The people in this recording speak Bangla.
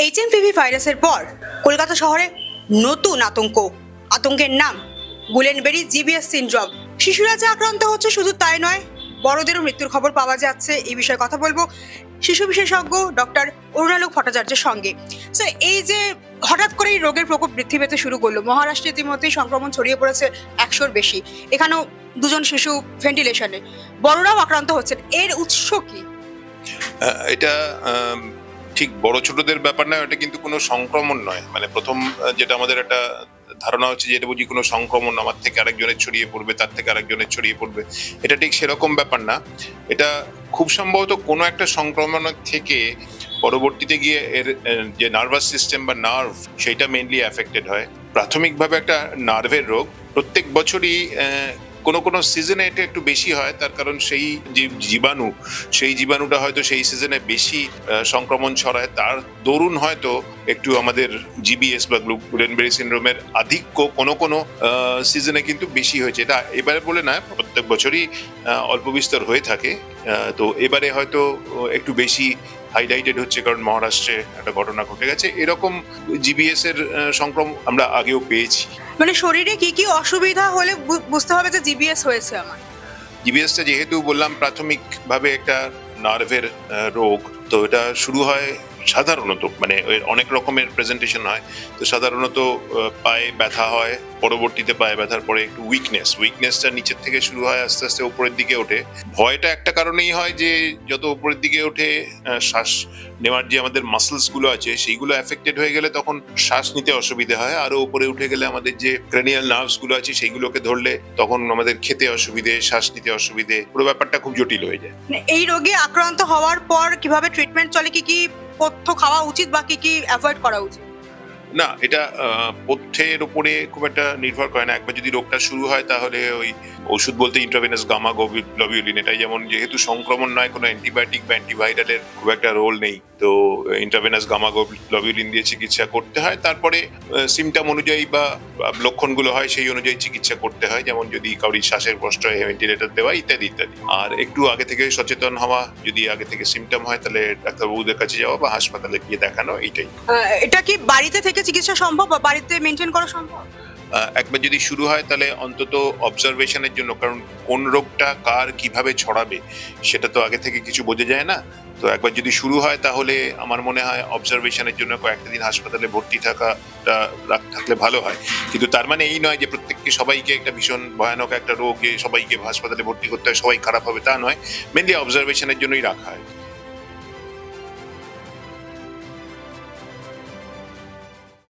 এইচএমপিভি ভাইরাসের পর কলকাতা শহরে নতুন আতঙ্কের নাম গুলেনবেরি জিবিএস সিনড্রোম। শিশুরা যে আক্রান্ত হচ্ছে শুধু তাই নয়, বড়দেরও মৃত্যুর খবর পাওয়া যাচ্ছে। এই বিষয়ে কথা বলবো শিশু বিশেষজ্ঞ ডক্টর অরুণালোক ভট্টাচার্যের সঙ্গে। স্যার, এই যে হঠাৎ করে এই রোগের প্রকোপ বৃদ্ধি পেতে শুরু করলো, মহারাষ্ট্রে ইতিমধ্যেই সংক্রমণ ছড়িয়ে পড়েছে 100-র বেশি। এখানেও 2জন শিশু ভেন্টিলেশনে, বড়রাও আক্রান্ত হচ্ছেন। এর উৎস কি? এটা ঠিক বড় ছোটদের ব্যাপার নয়, এটা কিন্তু কোনো সংক্রমণ নয়। মানে প্রথম যেটা আমাদের একটা ধারণা হচ্ছে যে এটা বুঝি কোনো সংক্রমণ, আমার থেকে আরেকজনের ছড়িয়ে পড়বে, তার থেকে আরেকজনের ছড়িয়ে পড়বে, এটা ঠিক সেরকম ব্যাপার না। এটা খুব সম্ভবত কোনো একটা সংক্রমণের থেকে পরবর্তীতে গিয়ে এর যে নার্ভাস সিস্টেম বা নার্ভ, সেইটা মেইনলি অ্যাফেক্টেড হয়। প্রাথমিকভাবে একটা নার্ভের রোগ, প্রত্যেক বছরই কোনো কোনো সিজনে এটা একটু বেশি হয়। তার কারণ সেই যে সেই জীবাণুটা হয়তো সেই সিজনে বেশি সংক্রমণ ছড়ায়, তার দরুন হয়তো একটু আমাদের জিবিএস বা গুলেনবেরি সিনড্রোমের আধিক্য কোনো কোনো সিজনে কিন্তু বেশি হয়েছে। এটা এবারে বলে না, প্রত্যেক বছরই অল্প বিস্তর হয়ে থাকে। তো এবারে হয়তো একটু বেশি হাইলাইটেড হচ্ছে কারণ মহারাষ্ট্রে একটা ঘটনা ঘটে গেছে। এরকম জিবিএস এর সংক্রমণ আমরা আগেও পেয়েছি। মানে শরীরে কি কি অসুবিধা হলে বুঝতে হবে যে জিবিএস হয়েছে আমার? জিবিএসটা যেহেতু বললাম প্রাথমিকভাবে একটা নার্ভের রোগ, তো এটা শুরু হয় সাধারণত, মানে অনেক রকমের প্রেজেন্টেশন হয়। তো সাধারণত পায়ে ব্যথা হয়, পরবর্তীতে পায়ে ব্যথার পরে একটু উইকনেসটা নিচের থেকে শুরু হয়, আস্তে আস্তে উপরের দিকে ওঠে। ভয়টা একটা কারণেই হয় যে যত উপরের দিকে ওঠে, শ্বাস নেওয়ার যে আমাদের মাসলস গুলো আছে সেইগুলো অ্যাফেক্টেড হয়ে গেলে তখন শ্বাস নিতে অসুবিধা হয়। আরো উপরে উঠে গেলে আমাদের যে ক্রেনিয়াল নার্ভস গুলো আছে সেইগুলোকে ধরলে তখন আমাদের খেতে অসুবিধে, শ্বাস নিতে অসুবিধে, পুরো ব্যাপারটা খুব জটিল হয়ে যায়। এই রোগে আক্রান্ত হওয়ার পর কিভাবে ট্রিটমেন্ট চলে, কি কি পথ্য খাওয়া উচিত বা কি কি অ্যাভয়েড করা উচিত? না, এটা পথ্যের উপরে খুব একটা নির্ভর করে না। একবার যদি রোগটা শুরু হয় তাহলে ওই ওষুধ বলতে ইন্ট্রাভেনাস গামা গ্লোবিউলিন, এটাই যেমন যেহেতু সংক্রমণ নয়, কোনো অ্যান্টিবায়োটিক বা অ্যান্টিভাইরালের খুব একটা রোল নেই, তো ইন্ট্রাভেনাস গামা গ্লোবিউলিন দিয়ে চিকিৎসা করতে হয়। তারপরে সিমটম অনুযায়ী বা লক্ষণগুলো হয় সেই অনুযায়ী চিকিৎসা করতে হয়। যেমন যদি কারোর শ্বাসের কষ্ট হয়, ভেন্টিলেটর দেওয়া, ইত্যাদি ইত্যাদি। আর একটু আগে থেকে সচেতন হওয়া, যদি আগে থেকে সিমটম হয় তাহলে ডাক্তারবাবুদের কাছে যাওয়া বা হাসপাতালে গিয়ে দেখানো, এইটাই। এটা কি বাড়িতে থেকে চিকিৎসা সম্ভব বা বাড়িতে মেনটেন করা সম্ভব? একবার যদি শুরু হয় তাহলে অন্তত অবজারভেশনের জন্য, কারণ কোন রোগটা কার কিভাবে ছড়াবে সেটা তো আগে থেকে কিছু বোঝা যায় না। তো একবার যদি শুরু হয় তাহলে আমার মনে হয় অবজারভেশনের জন্য কয়েকটা দিন হাসপাতালে ভর্তি থাকলে ভালো হয়। কিন্তু তার মানে এই নয় যে সবাইকে একটা ভীষণ ভয়ানক একটা রোগে সবাইকে হাসপাতালে ভর্তি করতে হয়, সবাই খারাপ হবে, তা নয়। মেনলি অবজারভেশনের জন্যই রাখা হয়।